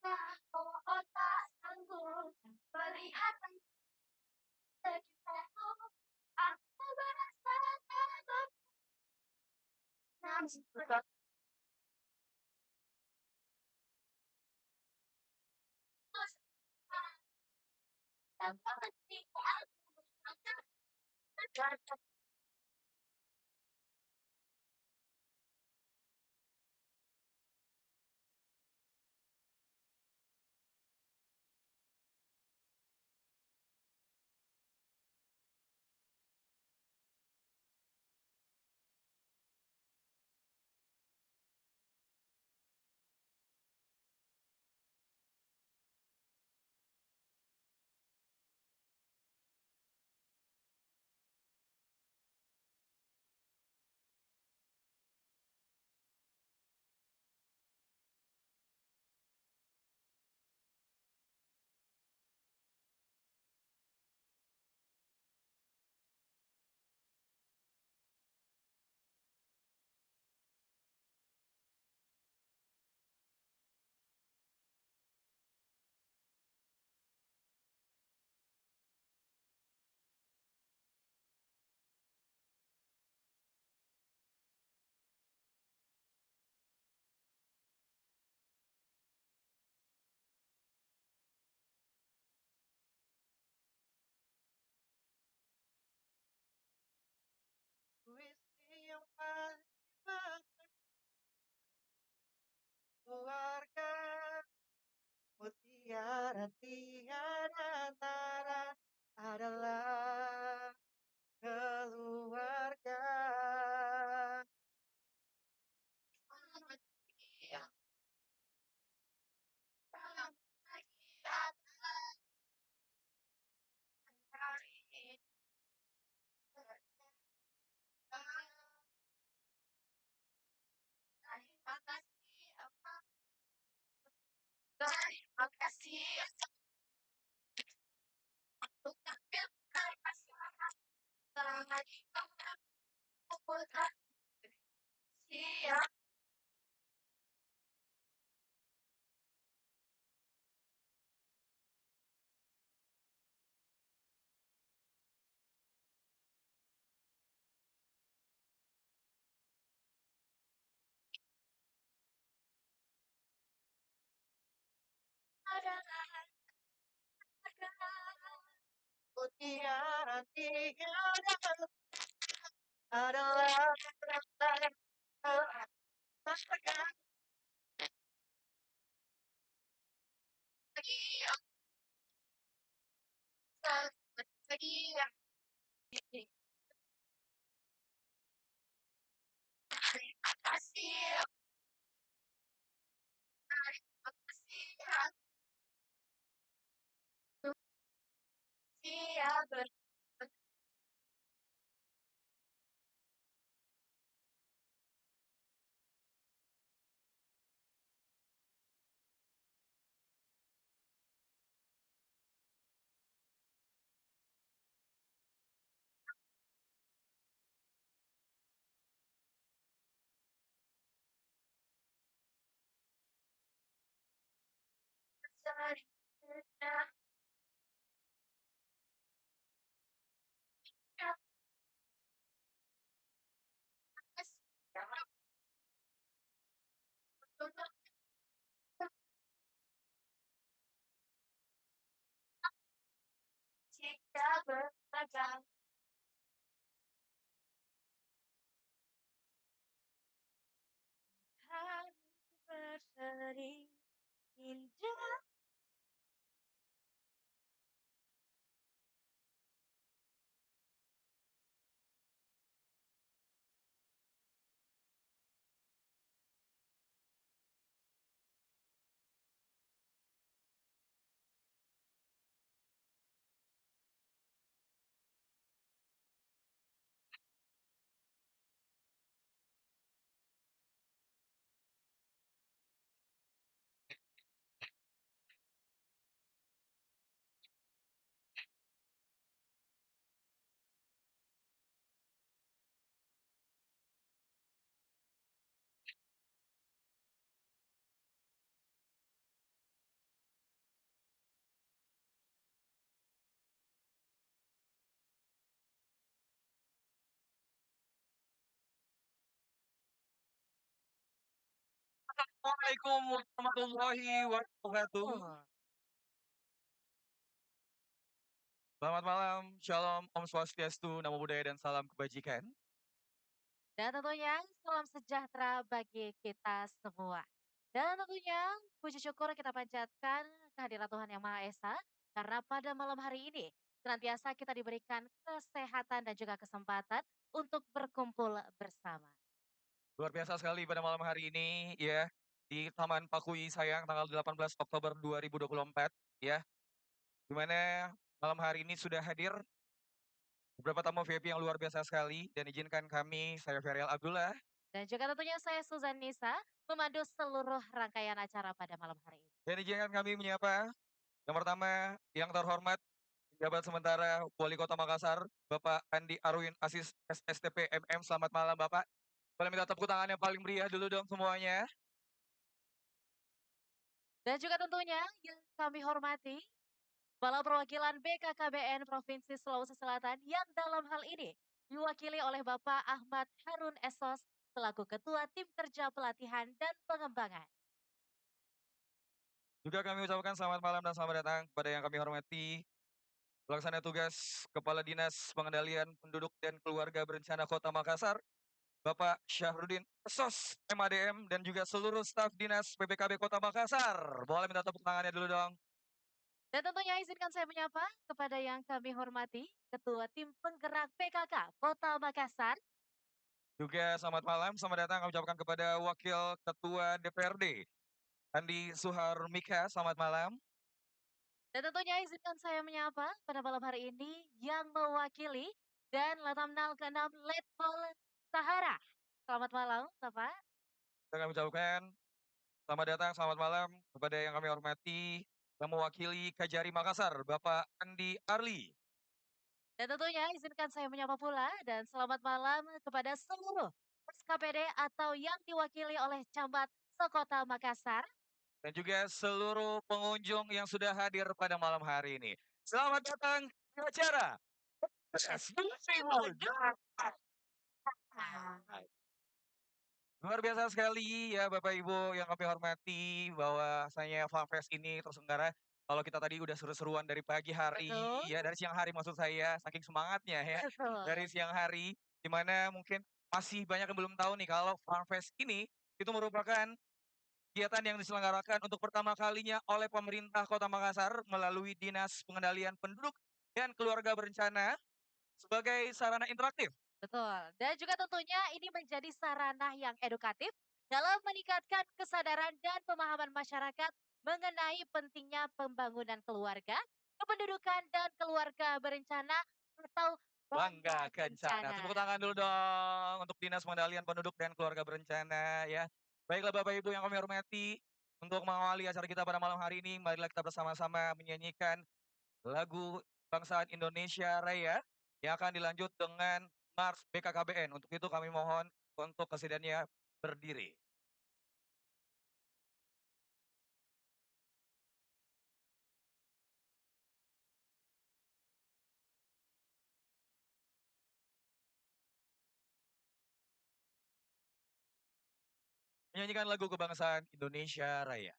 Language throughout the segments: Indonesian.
rasa, oh tak sanggup melihat sekitarku. Aku merasa takut, namun tetap dapat aku Puisi yang paling keluarga, mutiara tiada tara adalah keluarga. terima kasih, terima kasih untuk tampilkan pasangan lagi aku tak siap adalah Mutiara tiada adalah keluarga. lagi yang terima kasih, terima kasih untuk siap bersama untuk jika beragam hari berseri indah. Assalamualaikum warahmatullahi wabarakatuh. Oh. Selamat malam, shalom, Om Swastiastu, Namo Buddhaya, dan salam kebajikan. Dan tentunya salam sejahtera bagi kita semua. Dan tentunya puji syukur kita panjatkan kehadirat Tuhan Yang Maha Esa. Karena pada malam hari ini senantiasa kita diberikan kesehatan dan juga kesempatan untuk berkumpul bersama. Luar biasa sekali pada malam hari ini ya, di Taman Pakui Sayang tanggal 18 Oktober 2024 ya, di mana malam hari ini sudah hadir beberapa tamu VIP yang luar biasa sekali, dan izinkan kami, saya Ferial Abdullah, Dan juga tentunya saya Suzan Nisa memandu seluruh rangkaian acara pada malam hari ini. dan izinkan kami menyapa yang pertama yang terhormat Jabat Sementara Wali Kota Makassar, Bapak Andi Arwin Asis SSTP MM. Selamat malam Bapak. Boleh minta tepuk tangan yang paling meriah dulu dong semuanya. Dan juga tentunya yang kami hormati Kepala Perwakilan BKKBN Provinsi Sulawesi Selatan yang dalam hal ini diwakili oleh Bapak Ahmad Harun Esos selaku Ketua Tim Kerja Pelatihan dan Pengembangan. Juga kami ucapkan selamat malam dan selamat datang kepada yang kami hormati Pelaksana Tugas Kepala Dinas Pengendalian Penduduk dan Keluarga Berencana Kota Makassar, Bapak Syahrudin Esos MADM, dan juga seluruh staf Dinas PPKB Kota Makassar. Boleh minta tepuk tangannya dulu dong. Dan tentunya izinkan saya menyapa kepada yang kami hormati Ketua Tim Penggerak PKK Kota Makassar. Juga selamat malam, selamat datang kami ucapkan kepada Wakil Ketua DPRD Andi Suhar Mika. Selamat malam. Dan tentunya izinkan saya menyapa pada malam hari ini yang mewakili dan Latamnal ke-6 Letkol Sahara. Selamat malam Bapak. Dan kami ucapkan selamat datang, selamat malam kepada yang kami hormati yang mewakili Kajari Makassar, Bapak Andi Arli. Dan tentunya izinkan saya menyapa pula dan selamat malam kepada seluruh SKPD atau yang diwakili oleh Camat Sekota Makassar. Dan juga seluruh pengunjung yang sudah hadir pada malam hari ini. Selamat datang di acara Luar biasa sekali ya Bapak Ibu yang kami hormati, bahwasanya FanFest ini terselenggara kalau kita tadi udah seru-seruan dari pagi hari, Betul. ya dari siang hari maksud saya, saking semangatnya ya, dari Betul. siang hari, di mana mungkin masih banyak yang belum tahu nih kalau FanFest ini itu merupakan kegiatan yang diselenggarakan untuk pertama kalinya oleh pemerintah Kota Makassar melalui Dinas Pengendalian Penduduk dan Keluarga Berencana sebagai sarana interaktif. Betul. Dan juga tentunya ini menjadi sarana yang edukatif dalam meningkatkan kesadaran dan pemahaman masyarakat mengenai pentingnya pembangunan keluarga, kependudukan dan keluarga berencana atau Bangga bangga Kencana. kencana. Tepuk tangan dulu dong untuk Dinas Pengendalian Penduduk dan Keluarga Berencana ya. Baiklah Bapak Ibu yang kami hormati, untuk mengawali acara kita pada malam hari ini, marilah kita bersama-sama menyanyikan lagu Kebangsaan Indonesia Raya yang akan dilanjut dengan Mars BKKBN. Untuk itu kami mohon untuk kesediaannya berdiri. Menyanyikan lagu Kebangsaan Indonesia Raya.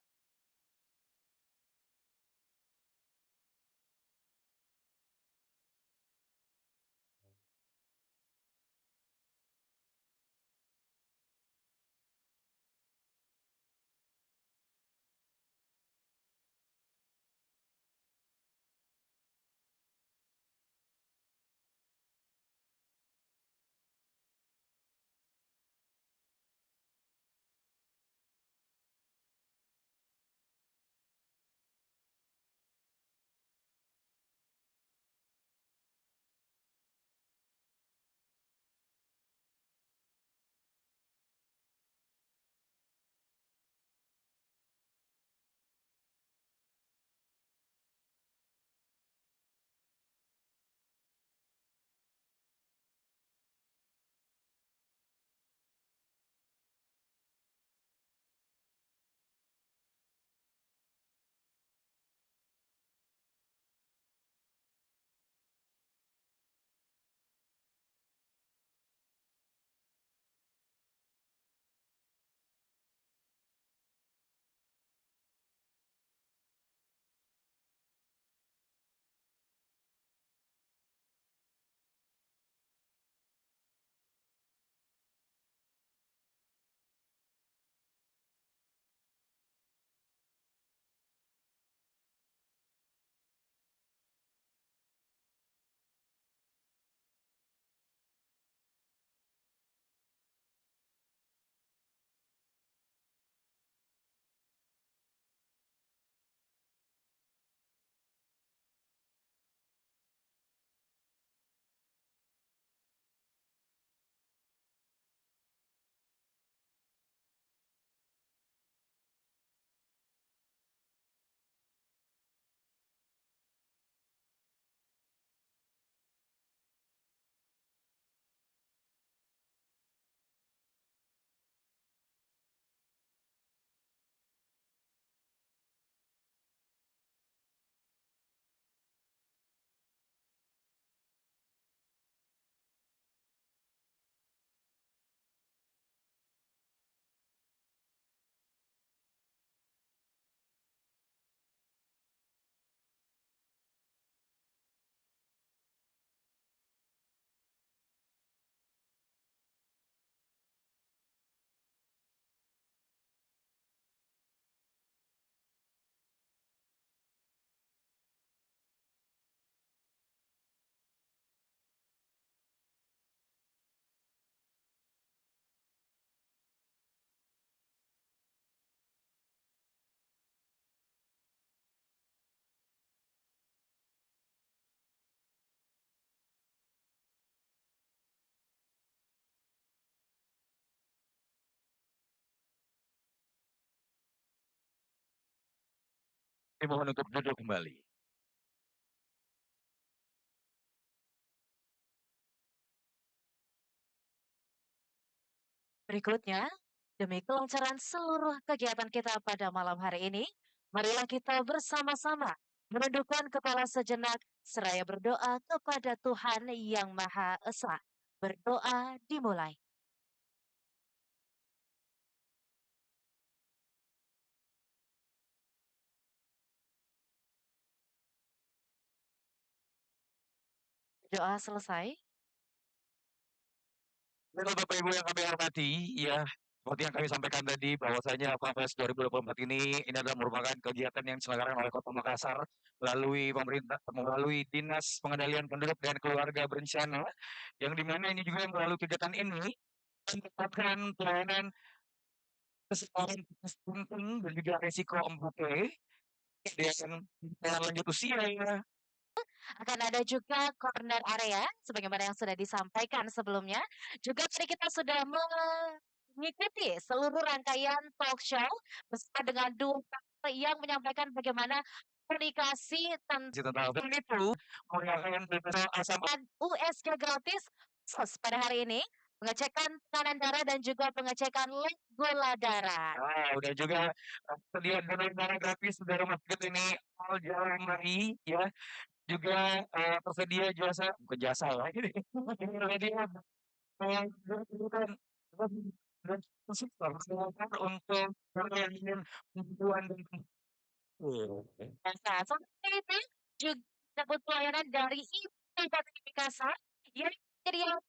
Dimohon untuk duduk kembali. Berikutnya, demi kelancaran seluruh kegiatan kita pada malam hari ini, marilah kita bersama-sama menundukkan kepala sejenak seraya berdoa kepada Tuhan Yang Maha Esa. Berdoa dimulai. Doa selesai. Baiklah Bapak Ibu yang kami hormati, ya seperti yang kami sampaikan tadi bahwasanya Papres 2024 ini adalah merupakan kegiatan yang diselenggarakan oleh Kota Makassar melalui Dinas Pengendalian Penduduk dan Keluarga Berencana, yang dimana ini juga melalui kegiatan ini mendapatkan pelayanan kesetaraan stunting dan juga resiko 4P dan lanjut usia ya. Akan ada juga corner area, sebagaimana yang sudah disampaikan sebelumnya. Juga tadi kita sudah mengikuti seluruh rangkaian talk show bersama dengan dua yang menyampaikan bagaimana komunikasi Tentang itu menggunakan asam dan USG gratis pada hari ini, pengecekan tekanan darah dan juga pengecekan lab gula darah. udah juga tersedia donor darah gratis dari rumah sakit ini Al Jalan Mari ya. Juga tersedia jasa, bukan jasa ya ini. Tersedia bukan untuk pelayanan bantuan dan Nah, seperti itu juga dapat pelayanan dari Ibu Bupati Makassar yang menyediakan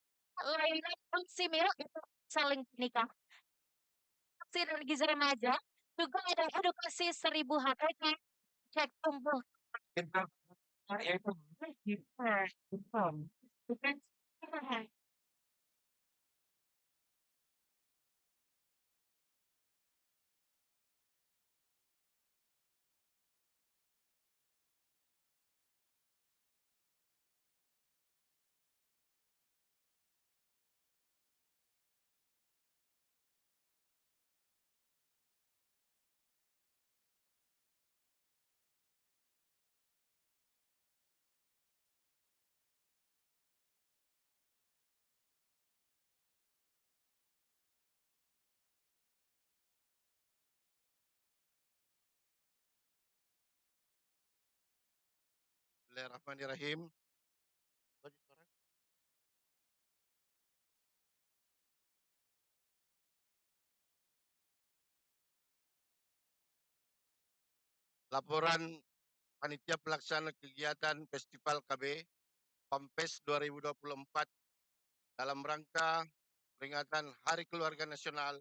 layanan oksimil untuk saling nikah, vaksin dan gizi remaja, juga ada edukasi 1000 HPK, cek tumbuh. kita yaitu bukan Bismillahirrahmanirrahim. Laporan Panitia Pelaksana Kegiatan Festival KB PAMPES 2024 dalam rangka peringatan Hari Keluarga Nasional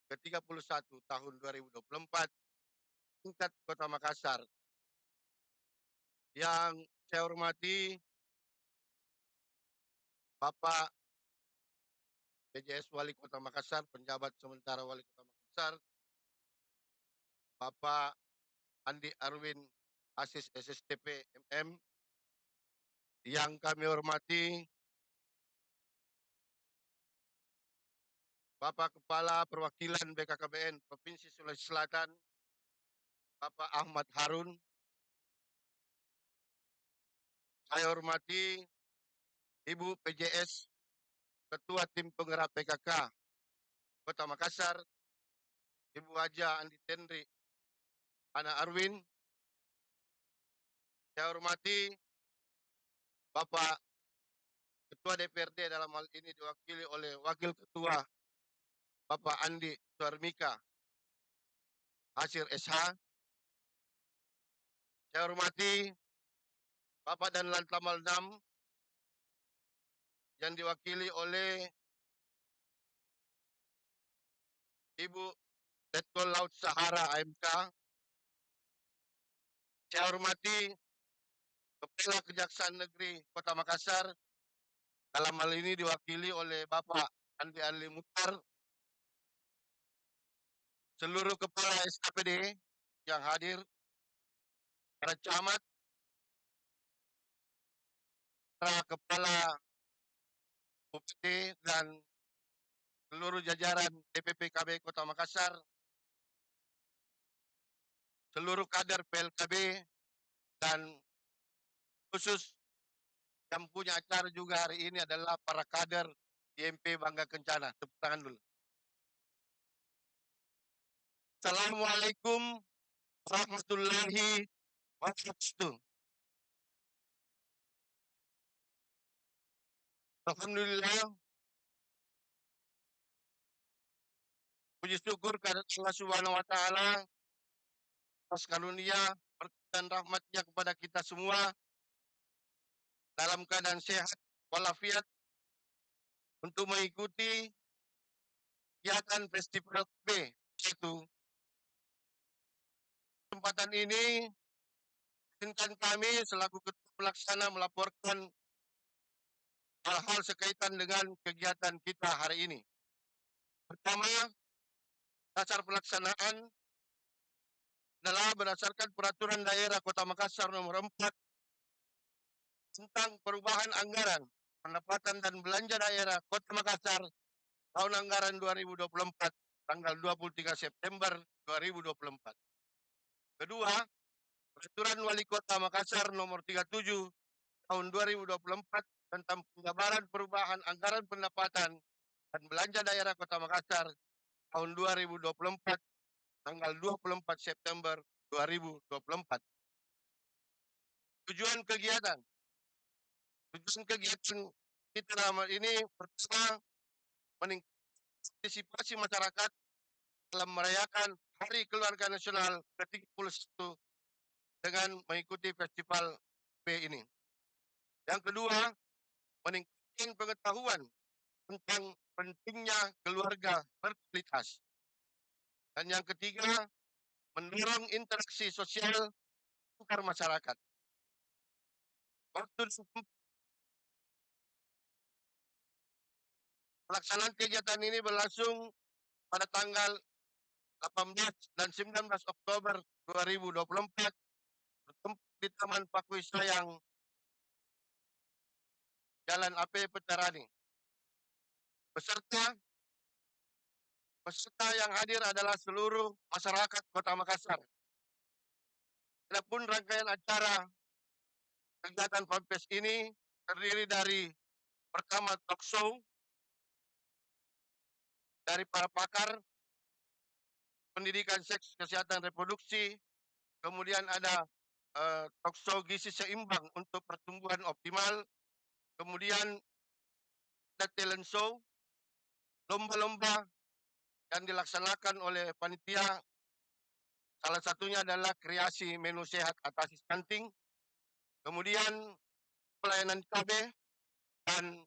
ke-31 tahun 2024 tingkat Kota Makassar. Yang saya hormati Bapak PJS Wali Kota Makassar, penjabat sementara Wali Kota Makassar, Bapak Andi Arwin Asis SSTP MM, yang kami hormati Bapak Kepala Perwakilan BKKBN Provinsi Sulawesi Selatan, Bapak Ahmad Harun. Saya hormati Ibu PJS Ketua Tim Penggerak PKK Kota Makassar, Ibu Haja Andi Tendri Ana Arwin. Saya hormati Bapak Ketua DPRD, dalam hal ini diwakili oleh Wakil Ketua Bapak Andi Suarmika Hasir SH. Saya hormati Bapak dan Lantamal 6 yang diwakili oleh Ibu Letkol Laut Sahara AMK. Saya hormati Kepala Kejaksaan Negeri Kota Makassar, dalam hal ini diwakili oleh Bapak Andi Ali Mutar, seluruh kepala SKPD yang hadir, para camat, para kepala Bupati dan seluruh jajaran DPP KB Kota Makassar, seluruh kader PLKB dan khusus yang punya acara juga hari ini adalah para kader IMP Bangga Kencana. Tepuk tangan dulu. Assalamualaikum warahmatullahi wabarakatuh. Alhamdulillah, puji syukur kepada Allah Subhanahu wa taala atas karunia berkat dan rahmatnya kepada kita semua dalam keadaan sehat walafiat untuk mengikuti kegiatan Festival B. Satu kesempatan ini izinkan kami selaku ketua pelaksana melaporkan hal-hal sekaitan dengan kegiatan kita hari ini. Pertama, dasar pelaksanaan adalah berdasarkan Peraturan Daerah Kota Makassar Nomor 4 tentang perubahan anggaran pendapatan dan belanja daerah Kota Makassar tahun anggaran 2024 tanggal 23 September 2024. Kedua, Peraturan Wali Kota Makassar Nomor 37 tahun 2024 tentang penjabaran perubahan anggaran pendapatan dan belanja daerah Kota Makassar tahun 2024 tanggal 24 September 2024. Tujuan kegiatan kita dalam ini pertama mengantisipasi masyarakat dalam merayakan Hari Keluarga Nasional ke-31 dengan mengikuti festival B ini. Yang kedua, meningkatkan pengetahuan tentang pentingnya keluarga berkualitas. Dan yang ketiga, mendorong interaksi sosial antar masyarakat. Waktu pelaksanaan kegiatan ini berlangsung pada tanggal 18 dan 19 Oktober 2024 bertempat di Taman Pakui Sayang, Jalan AP Petarani. Peserta yang hadir adalah seluruh masyarakat Kota Makassar. Adapun rangkaian acara kegiatan Podfest ini terdiri dari pertama talk show dari para pakar pendidikan seks kesehatan reproduksi, kemudian ada talk show gizi seimbang untuk pertumbuhan optimal, kemudian ada talent show, lomba-lomba yang dilaksanakan oleh panitia, salah satunya adalah kreasi menu sehat atasi stunting, kemudian pelayanan KB dan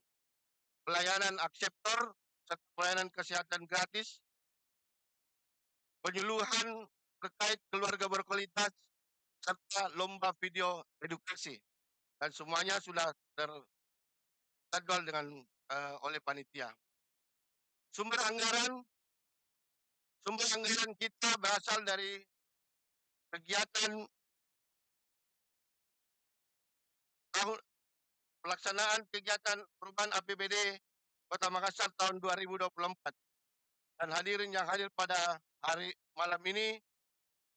pelayanan akseptor serta pelayanan kesehatan gratis, penyuluhan terkait keluarga berkualitas, serta lomba video edukasi. Dan semuanya sudah terjadwal dengan oleh panitia. Sumber anggaran kita berasal dari kegiatan tahun pelaksanaan kegiatan perubahan APBD Kota Makassar tahun 2024. Dan hadirin yang hadir pada hari malam ini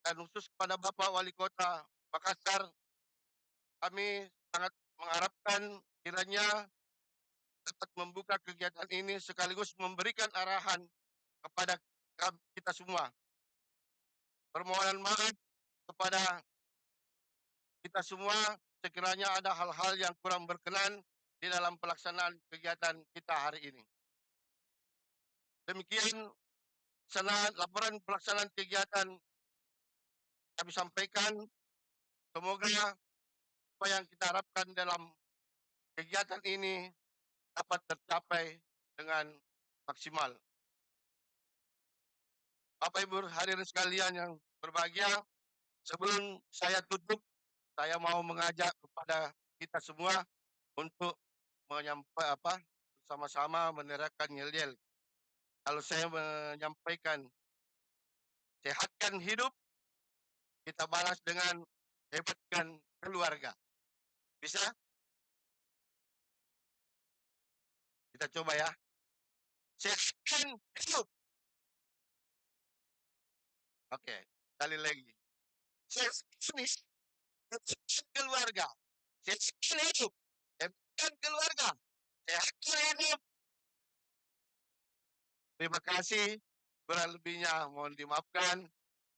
dan khusus kepada Bapak Wali Kota Makassar, kami sangat mengharapkan kiranya dapat membuka kegiatan ini sekaligus memberikan arahan kepada kita semua. Permohonan maaf kepada kita semua sekiranya ada hal-hal yang kurang berkenan di dalam pelaksanaan kegiatan kita hari ini. Demikian laporan pelaksanaan kegiatan kami sampaikan. Semoga apa yang kita harapkan dalam kegiatan ini dapat tercapai dengan maksimal. Bapak Ibu hadirin sekalian yang berbahagia, sebelum saya tutup, saya mau mengajak kepada kita semua untuk menyampaikan bersama-sama meneriakkan yel-yel. Kalau saya menyampaikan sehatkan hidup, kita balas dengan hebatkan keluarga. Bisa? Kita coba ya. Sehatkan hidup. Oke, sekali lagi. Saya bisnis, saya keluarga, saya hidup, saya keluarga, saya hidup. Terima kasih, kurang lebihnya mohon dimaafkan.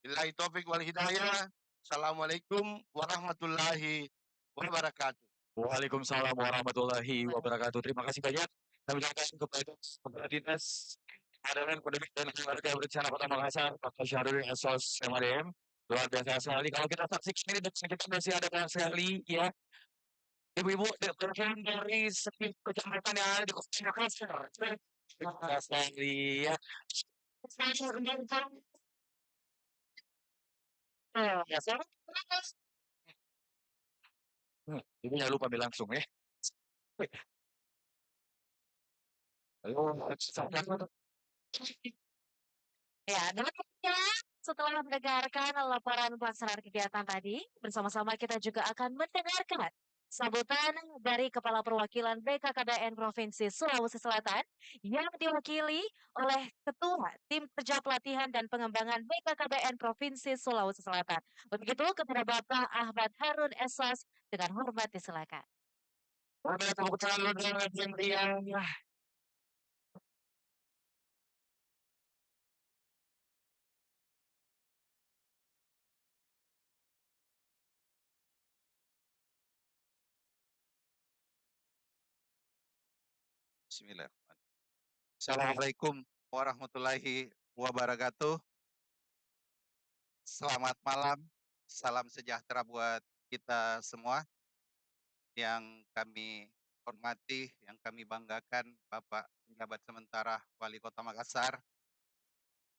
Billahi taufik wal hidayah. Assalamualaikum warahmatullahi wabarakatuh. Waalaikumsalam warahmatullahi wabarakatuh. Terima kasih banyak. Kami ucapkan kepada Kepala Dinas Kehadiran Penduduk dan Keluarga Berencana Kota Makassar, Pak Syahrul Esos MADM. Luar biasa sekali. Kalau kita saksikan ini, kita masih ada banyak sekali ya ibu-ibu dari setiap kecamatan yang ada di Kota Makassar. Terima kasih sekali ya. Ya, saya Ibu jangan lupa ambil langsung ya. Halo, Ya, demikian setelah mendengarkan laporan pelaksanaan kegiatan tadi, bersama-sama kita juga akan mendengarkan sambutan dari Kepala Perwakilan BKKBN Provinsi Sulawesi Selatan yang diwakili oleh Ketua Tim Kerja Pelatihan dan Pengembangan BKKBN Provinsi Sulawesi Selatan. Begitu kepada Bapak Ahmad Harun Esas dengan hormat disilakan. ada tepuk tangan dengan yang meriah. Bismillahirrahmanirrahim. Assalamualaikum warahmatullahi wabarakatuh. Selamat malam, salam sejahtera buat kita semua. Yang kami hormati, yang kami banggakan Bapak Penjabat Sementara Wali Kota Makassar,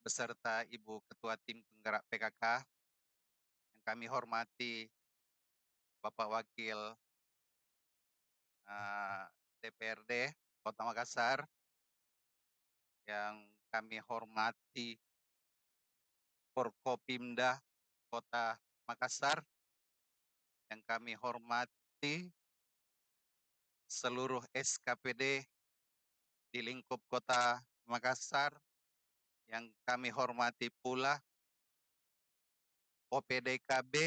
beserta Ibu Ketua Tim Penggerak PKK, yang kami hormati Bapak Wakil DPRD Kota Makassar, yang kami hormati Forkopimda Kota Makassar, yang kami hormati seluruh SKPD di lingkup Kota Makassar, yang kami hormati pula OPDKB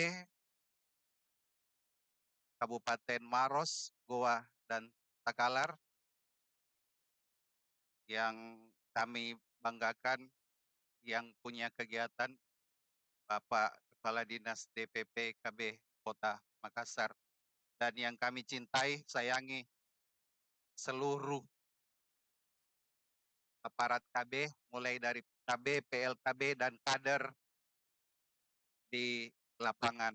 Kabupaten Maros, Goa, dan Takalar, yang kami banggakan yang punya kegiatan Bapak Kepala Dinas DPP KB Kota Makassar, dan yang kami cintai, sayangi seluruh aparat KB, mulai dari KB, PLKB, dan kader di lapangan.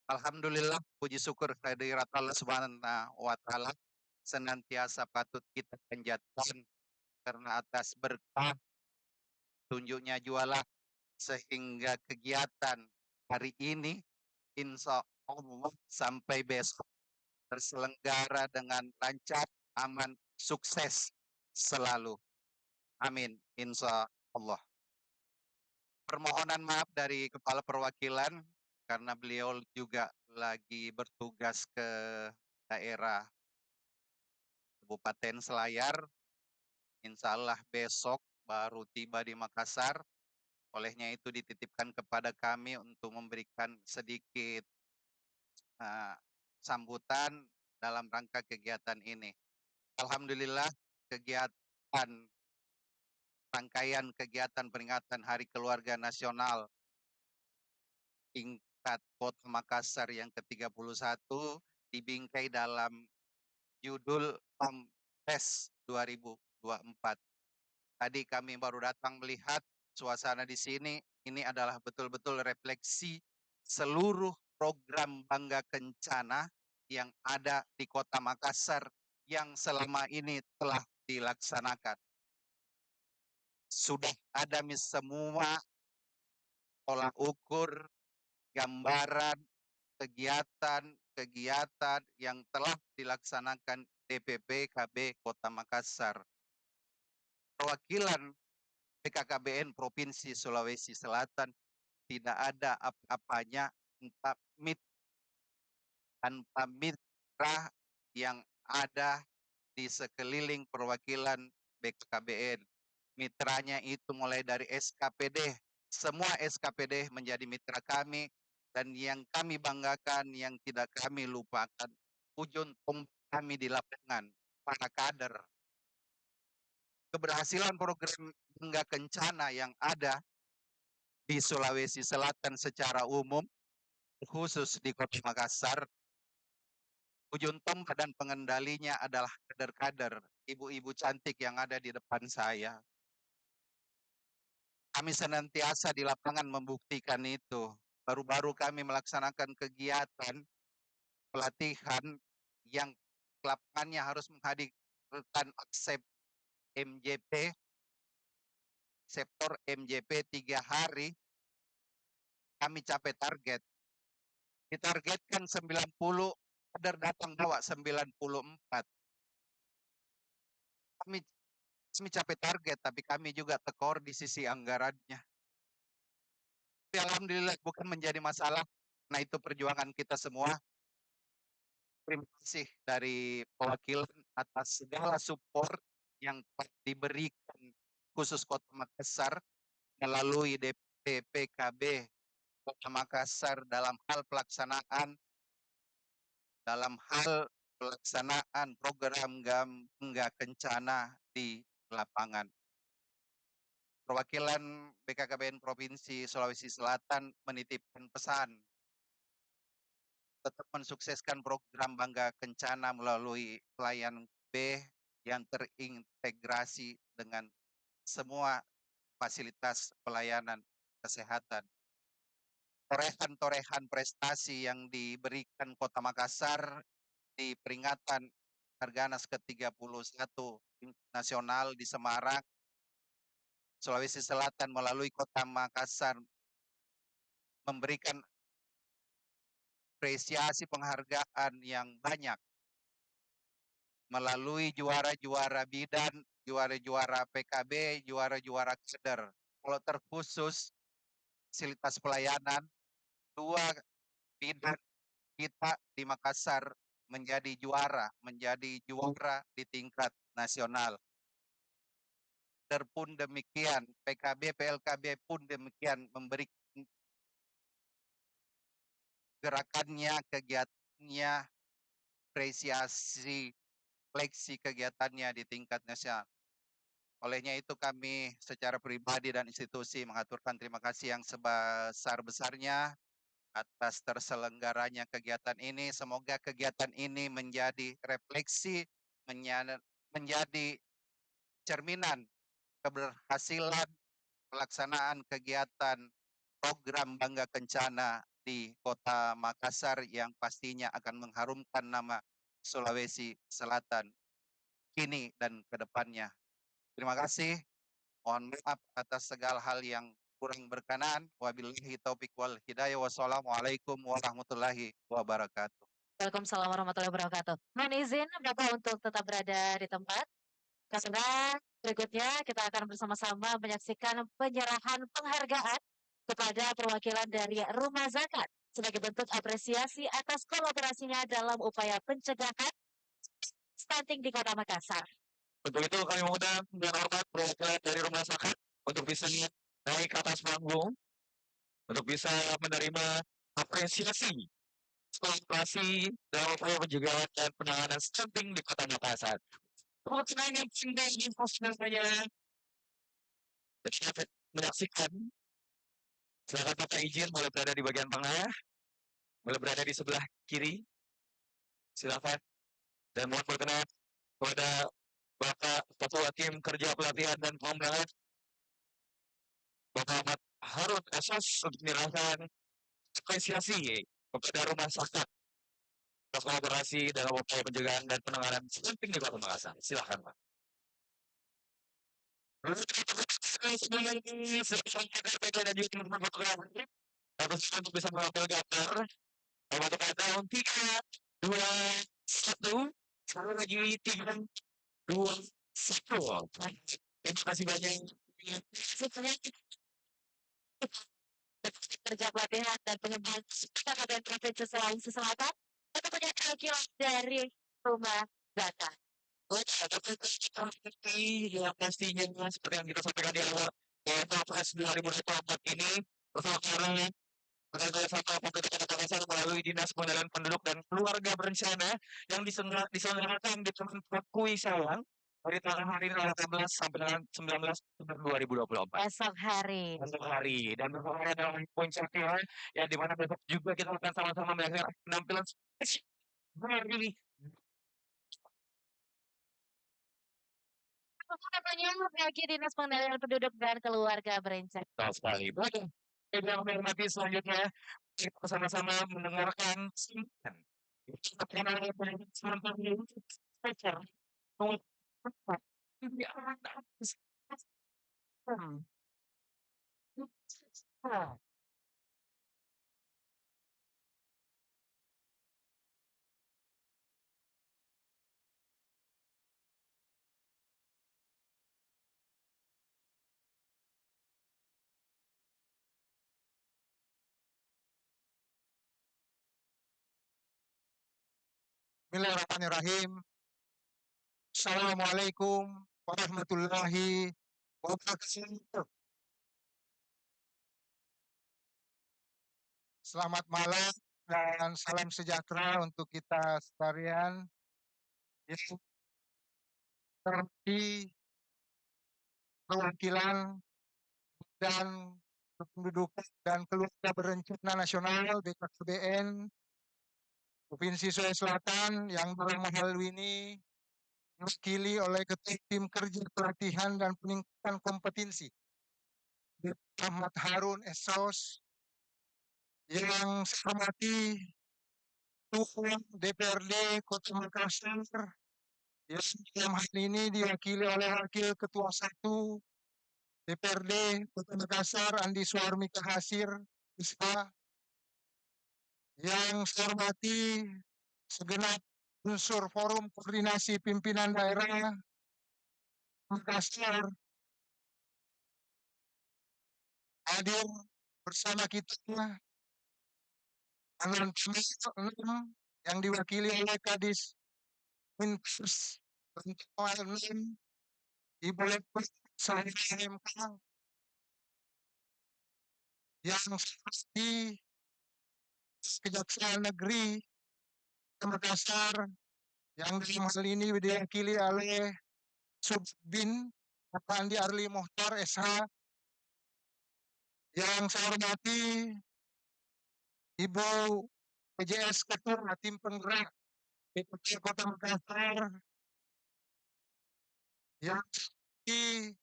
Alhamdulillah, puji syukur kehadirat Allah Subhanahu wa Ta'ala senantiasa patut kita panjatkan karena atas berkah tunjuknya jualah sehingga kegiatan hari ini insya Allah sampai besok terselenggara dengan lancar, aman, sukses selalu. Amin, insya Allah. Permohonan maaf dari Kepala Perwakilan karena beliau juga lagi bertugas ke daerah Kabupaten Selayar. Insya Allah besok baru tiba di Makassar. Olehnya itu dititipkan kepada kami untuk memberikan sedikit sambutan dalam rangka kegiatan ini. Alhamdulillah kegiatan rangkaian kegiatan peringatan Hari Keluarga Nasional tingkat Kota Makassar yang ke-31 dibingkai dalam judul PAMPES 2024. Tadi kami baru datang melihat suasana di sini. Ini adalah betul-betul refleksi seluruh program Bangga Kencana yang ada di Kota Makassar yang selama ini telah dilaksanakan. Sudah ada semua tolak ukur, gambaran, kegiatan yang telah dilaksanakan DPP KB Kota Makassar. Perwakilan BKKBN Provinsi Sulawesi Selatan tidak ada apa-apanya tanpa mitra yang ada di sekeliling perwakilan BKKBN. Mitranya itu mulai dari SKPD semua SKPD menjadi mitra kami, dan yang kami banggakan, yang tidak kami lupakan, ujung tombak kami di lapangan, para kader. Keberhasilan program Bangga Kencana yang ada di Sulawesi Selatan secara umum, khusus di Kota Makassar, ujung tombak dan pengendalinya adalah kader-kader, ibu-ibu cantik yang ada di depan saya. Kami senantiasa di lapangan membuktikan itu. Baru-baru kami melaksanakan kegiatan pelatihan yang lapangannya harus menghadirkan aksep MJP, sektor MJP 3 hari, kami capai target. Ditargetkan 90, kader datang bawa 94. Kami capai target, tapi kami juga tekor di sisi anggarannya. Tapi alhamdulillah bukan menjadi masalah. Nah, itu perjuangan kita semua. Terima kasih dari perwakilan atas segala support yang telah diberikan khusus Kota Makassar melalui DPP PKB Kota Makassar dalam hal pelaksanaan program Bangga Kencana di lapangan. Perwakilan BKKBN Provinsi Sulawesi Selatan menitipkan pesan tetap mensukseskan program Bangga Kencana melalui pelayanan B yang terintegrasi dengan semua fasilitas pelayanan kesehatan. Torehan-torehan prestasi yang diberikan Kota Makassar di peringatan Harganas ke-31 nasional di Semarang, Sulawesi Selatan melalui Kota Makassar memberikan apresiasi penghargaan yang banyak melalui juara-juara bidan, juara-juara PKB, juara-juara kader. Kalau terkhusus fasilitas pelayanan, 2 bidan kita di Makassar menjadi juara di tingkat nasional. Kader pun demikian, PKB, PLKB pun demikian, memberikan gerakannya, kegiatannya, apresiasi, seleksi kegiatannya di tingkat nasional. Olehnya itu kami secara pribadi dan institusi mengaturkan terima kasih yang sebesar-besarnya atas terselenggaranya kegiatan ini. Semoga kegiatan ini menjadi refleksi, menjadi cerminan keberhasilan pelaksanaan kegiatan program Bangga Kencana di Kota Makassar yang pastinya akan mengharumkan nama Sulawesi Selatan kini dan ke depannya. Terima kasih. Mohon maaf atas segala hal yang kurang berkenan. Wabillahi taufiq wal hidayah. Wassalamualaikum warahmatullahi wabarakatuh. Waalaikumsalam warahmatullahi wabarakatuh. Mohon izin Bapak untuk tetap berada di tempat. Karena berikutnya kita akan bersama-sama menyaksikan penyerahan penghargaan kepada perwakilan dari Rumah Zakat sebagai bentuk apresiasi atas kolaborasinya dalam upaya pencegahan stunting di Kota Makassar. Untuk itu kami mengundang dengan hormat perwakilan dari Rumah Zakat untuk bisa naik ke atas panggung, untuk bisa menerima apresiasi kolaborasi dalam upaya pencegahan dan penanganan stunting di Kota Makassar. Perwakilan yang penting informasinya dapat menyaksikan. Silakan Bapak izin boleh berada di bagian tengah, boleh berada di sebelah kiri. Silakan. Dan mohon berkenan kepada Bapak Ketua Tim Kerja Pelatihan dan Pengembangan, Bapak Ahmad Harun Esas, untuk menyerahkan apresiasi kepada Rumah Zakat atas kolaborasi dalam upaya pencegahan dan penanganan stunting di Kota Makassar. Silakan Pak. Untuk bisa mengambil gambar, untuk tahun 3, 2, 1, sekali lagi 3, 2, 1. Terima kasih banyak. Kerja pelatihan dan pengembangan PKKBN Provinsi Sulawesi Selatan untuk perwakilan dari Rumah Zakat. Yang pastinya seperti yang kita sampaikan di awal, yaitu Pilpres 2024 ini terselenggara sebagai satu kompetisi melalui Dinas Pengendalian Penduduk dan Keluarga Berencana yang diselenggarakan di tempat Kui Sawang dari tanggal hari 18 sampai dengan 19 Oktober 2024. Esok hari. Esok hari. Dan berbagai dalam poin satuan yang dimana besok juga kita akan sama-sama menyaksikan penampilan spesial dari Apa namanya bagi Dinas Pengendalian Penduduk dan Keluarga Berencana. betul sekali. Baik, yang menghormati selanjutnya kita bersama-sama mendengarkan singkat spesial. Bismillahirrahmanirrahim. Assalamualaikum warahmatullahi wabarakatuh. Selamat malam dan salam sejahtera untuk kita sekalian yang seperti perwakilan dan kependudukan dan keluarga berencana nasional BKKBN Provinsi Sulawesi Selatan yang dalam hal ini diwakili oleh Ketua Tim Kerja Pelatihan dan Peningkatan Kompetensi Ahmad Harun Esos, yang saya hormati Ketua DPRD Kota Makassar yang dalam hal ini diwakili oleh Wakil Ketua 1 DPRD Kota Makassar Andi Suarmi Kahasir SH, yang saya hormati segenap unsur Forum Koordinasi Pimpinan Daerah Makassar hadir bersama kita tanggal 6 yang diwakili oleh Kadis Minkus tanggal 6 Ibu Lektor saya MK yang seperti Kejaksaan Negeri Makassar yang dalam hal ini diwakili oleh Subbin Bapak Andi Arli Mohtar SH, yang saya hormati Ibu PJS Ketua Tim Penggerak DPP Kota Makassar, yang di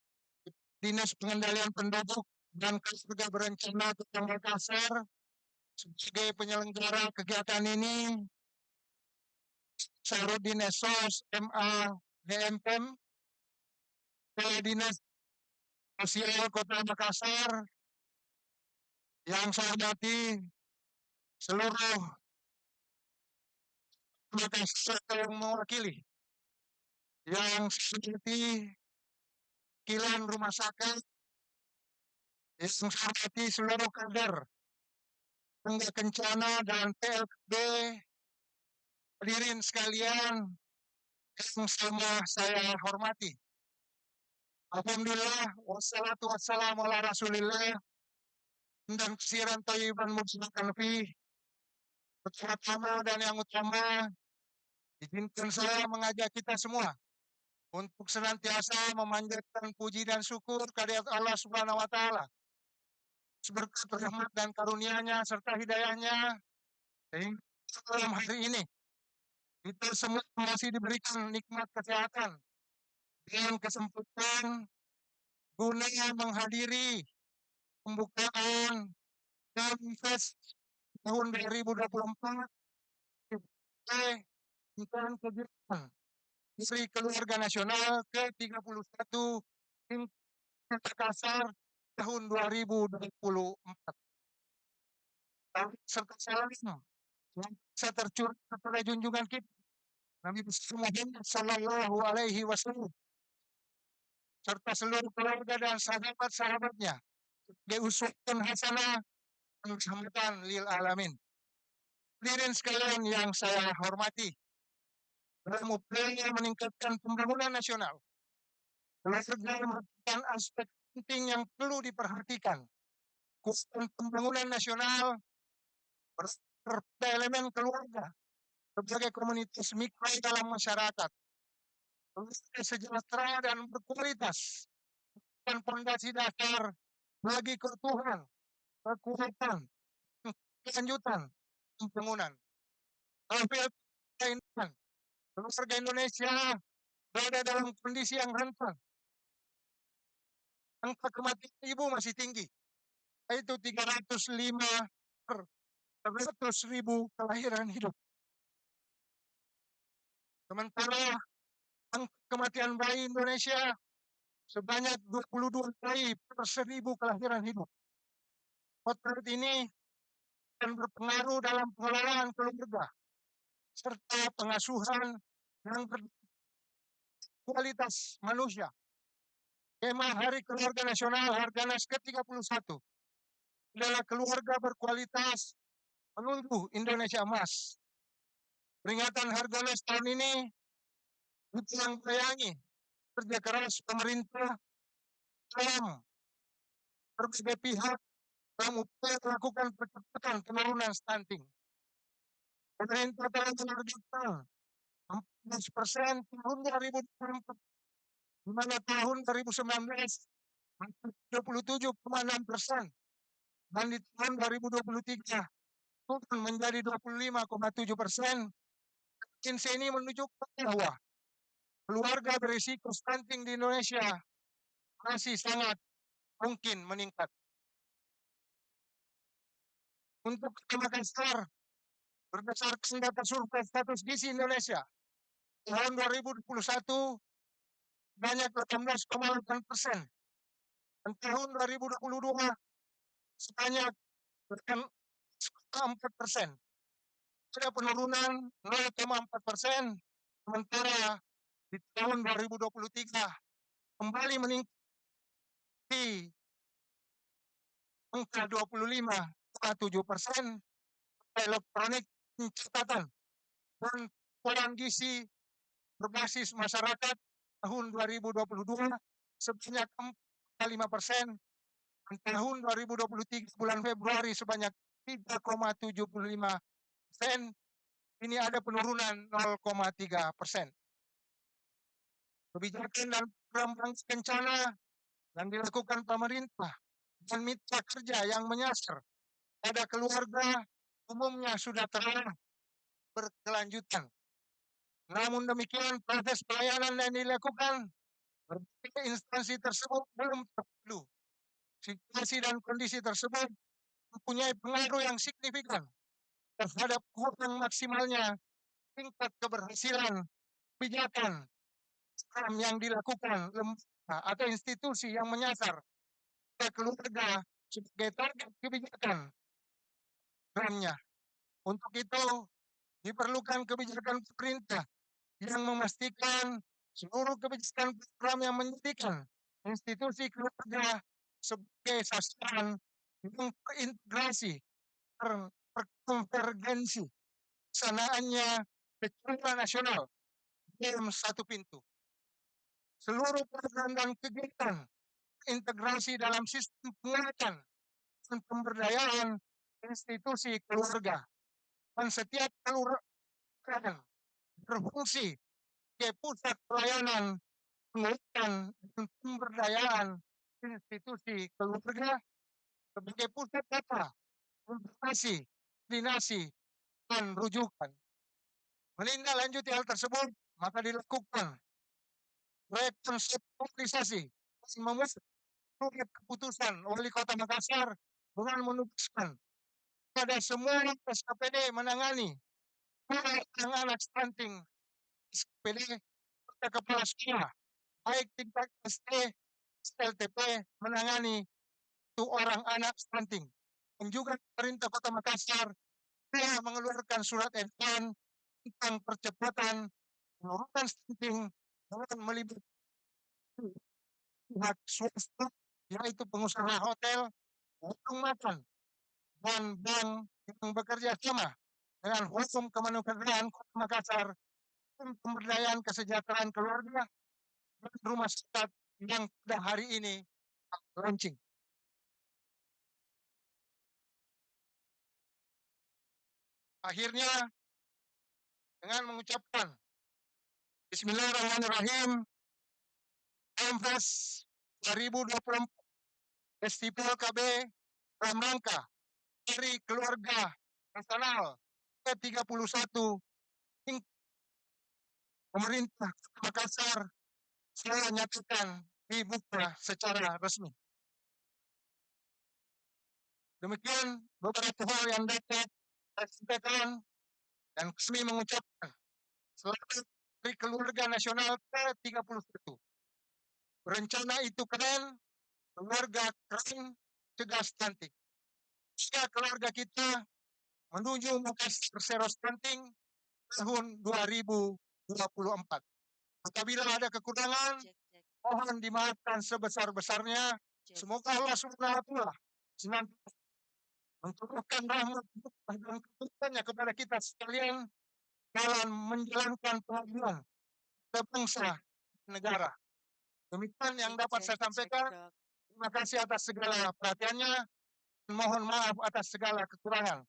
Dinas Pengendalian Penduduk dan Keluarga Berencana Kota Makassar sebagai penyelenggara kegiatan ini, Sarudin Esos MA DMPM, Kepala Dinas Sosial Kota Makassar, yang saya hormati seluruh Makassar yang mewakili, yang seperti Kilan Rumah Sakit, yang saya hormati seluruh kader Tangga Kencana dan PLKB, hadirin sekalian yang sama saya hormati. Alhamdulillah, wassalatu wassalamu ala rasulillah, dan kesiran thayyiban mubarakan fi. Pertama dan yang utama, izinkan saya mengajak kita semua untuk senantiasa memanjatkan puji dan syukur kehadirat Allah Subhanahu wa Ta'ala, berkat rahmat dan karunia-Nya serta hidayahnya, sehingga dalam hari ini kita semua masih diberikan nikmat kesehatan dan kesempatan guna menghadiri pembukaan Fest tahun 2024 tentang kegiatan Hari Keluarga Nasional ke-31 Makassar tahun 2024. Serta salam yang saya tercurah kepada junjungan kita Nabi Muhammad Sallallahu Alaihi Wasallam serta seluruh keluarga dan sahabat-sahabatnya sebagai uswatun hasanah dan rahmatan lil alamin. Hadirin sekalian yang saya hormati, dalam upaya meningkatkan pembangunan nasional, keluarga merupakan aspek penting yang perlu diperhatikan. Keuangan pembangunan nasional pada elemen keluarga sebagai komunitas mikro dalam masyarakat. Keluarga sejahtera dan berkualitas dan fondasi dasar bagi keutuhan, kekuatan, kelanjutan pembangunan. Apabila keluarga Indonesia berada dalam kondisi yang rentan, angka kematian ibu masih tinggi, yaitu 305 per 100.000 kelahiran hidup. Sementara angka kematian bayi Indonesia sebanyak 22 bayi per 1.000 kelahiran hidup. Potret ini akan berpengaruh dalam pengelolaan keluarga serta pengasuhan yang berkualitas manusia. Tema Hari Keluarga Nasional Harganas ke-31 adalah keluarga berkualitas menuju Indonesia Emas. Peringatan Harganas tahun ini bayangi kerja keras pemerintah dalam berbagai pihak dalam upaya melakukan percepatan penurunan stunting. Pemerintah telah menargetkan 14% tahun 2024, di mana tahun 2019 27,6% dan di tahun 2023 turun menjadi 25,7%. McKinsey ini menunjukkan bahwa keluarga berisiko stunting di Indonesia masih sangat mungkin meningkat. Untuk Kota Makassar, berdasarkan data survei status gizi Indonesia tahun 2021 banyak 18,8%, dan tahun 2022 sebanyak 4%. Ada penurunan 0,4%, sementara di tahun 2023 kembali meningkat angka 25,7%. Elektronik pencatatan dan pola gizi berbasis masyarakat tahun 2022 sebanyak 4,5%, dan tahun 2023 bulan Februari sebanyak 3,75%. Ini ada penurunan 0,3%. Kebijakan dan program bangsa kencana yang dilakukan pemerintah dan mitra kerja yang menyasar pada keluarga umumnya sudah telah berkelanjutan. Namun demikian, proses pelayanan yang dilakukan berbagai instansi tersebut belum terpadu. Situasi dan kondisi tersebut mempunyai pengaruh yang signifikan terhadap kurang maksimalnya tingkat keberhasilan kebijakan yang dilakukan lembaga atau institusi yang menyasar pada keluarga sebagai target kebijakan programnya. Untuk itu diperlukan kebijakan pemerintah yang memastikan seluruh kebijakan program yang menjadikan institusi keluarga sebagai sasaran yang terintegrasi, terkonvergensi, peلاksanaannya secara nasional dalam satu pintu. Seluruh program dan kegiatan integrasi dalam sistem penguatan dan pemberdayaan institusi keluarga, dan setiap kelurahan berfungsi sebagai pusat pelayanan penguatan dan pemberdayaan institusi keluarga sebagai pusat data, informasi, koordinasi, dan rujukan. Menindaklanjuti hal tersebut, maka dilakukan proyek konseptualisasi membuat surat keputusan Wali Kota Makassar dengan menugaskan pada semua SKPD menangani anak stunting. SKPD pada kepala sekolah, baik tingkat SD, LTP menangani itu orang anak stunting. Dan juga pemerintah Kota Makassar telah mengeluarkan surat edaran tentang percepatan penurunan stunting dengan melibatkan pihak swasta, yaitu pengusaha hotel, warung makan, dan bank yang bekerja sama dengan Forum Kemanusiaan Kota Makassar untuk pemberdayaan kesejahteraan keluarga dan rumah sakit yang pada hari ini launching. Akhirnya dengan mengucapkan Bismillahirrahmanirrahim, Kemfes 2024 Festival KB dalam rangka Hari Keluarga Nasional ke-31 pemerintah Makassar saya nyatakan dibuka secara resmi. Demikian beberapa hal yang dapat saya sampaikan dan kami mengucapkan selamat Hari Keluarga Nasional ke-31. Berencana itu keren, keluarga keren, cerdas, cantik. Jika keluarga kita menuju Makassar Sero Stunting tahun 2024. Apabila ada kekurangan, mohon dimaafkan sebesar-besarnya. Semoga Allah SWT senantiasa menurunkan rahmat dan kekuatannya kepada kita sekalian dalam menjalankan pengabdian kepada bangsa negara. Demikian yang dapat saya sampaikan. Terima kasih atas segala perhatiannya. Mohon maaf atas segala kekurangan.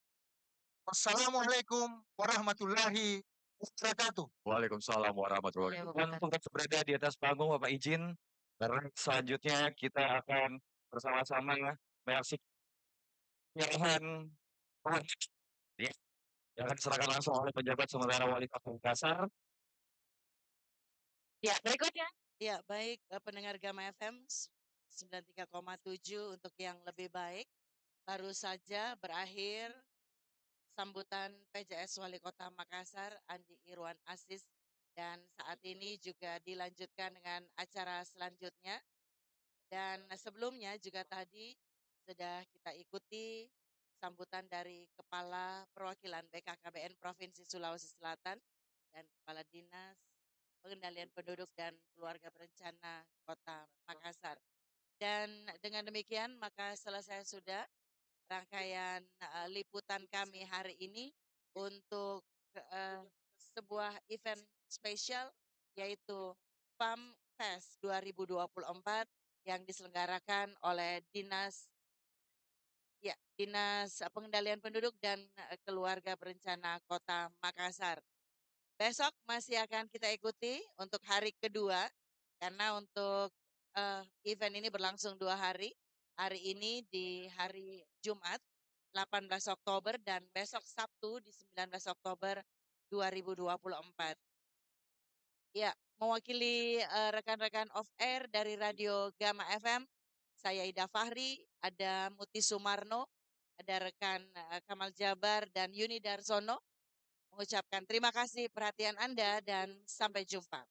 Wassalamualaikum warahmatullahi wabarakatuh. Waalaikumsalam warahmatullahi wabarakatuh. Untuk berada di atas panggung, Bapak izin, karena selanjutnya kita akan bersama-sama menyaksikan penyerahan ya, yang akan diserahkan langsung oleh penjabat sementara Wali Kota Makassar. Ya, berikutnya. Ya, baik pendengar Gama FM 93,7 untuk yang lebih baik. Baru saja berakhir sambutan PJS Wali Kota Makassar Andi Irwan Aziz dan saat ini juga dilanjutkan dengan acara selanjutnya. Dan sebelumnya juga tadi sudah kita ikuti sambutan dari Kepala Perwakilan BKKBN Provinsi Sulawesi Selatan dan Kepala Dinas Pengendalian Penduduk dan Keluarga Berencana Kota Makassar. Dan dengan demikian maka selesai sudah rangkaian liputan kami hari ini untuk sebuah event spesial yaitu PAM Fest 2024 yang diselenggarakan oleh Dinas Pengendalian Penduduk dan Keluarga Berencana Kota Makassar. Besok masih akan kita ikuti untuk hari kedua karena untuk event ini berlangsung 2 hari. Hari ini di hari Jumat 18 Oktober dan besok Sabtu di 19 Oktober 2024. Ya, mewakili rekan-rekan off air dari Radio Gama FM, saya Ida Fahri, ada Muti Sumarno, ada rekan Kamal Jabar dan Yuni Darsono mengucapkan terima kasih perhatian Anda dan sampai jumpa.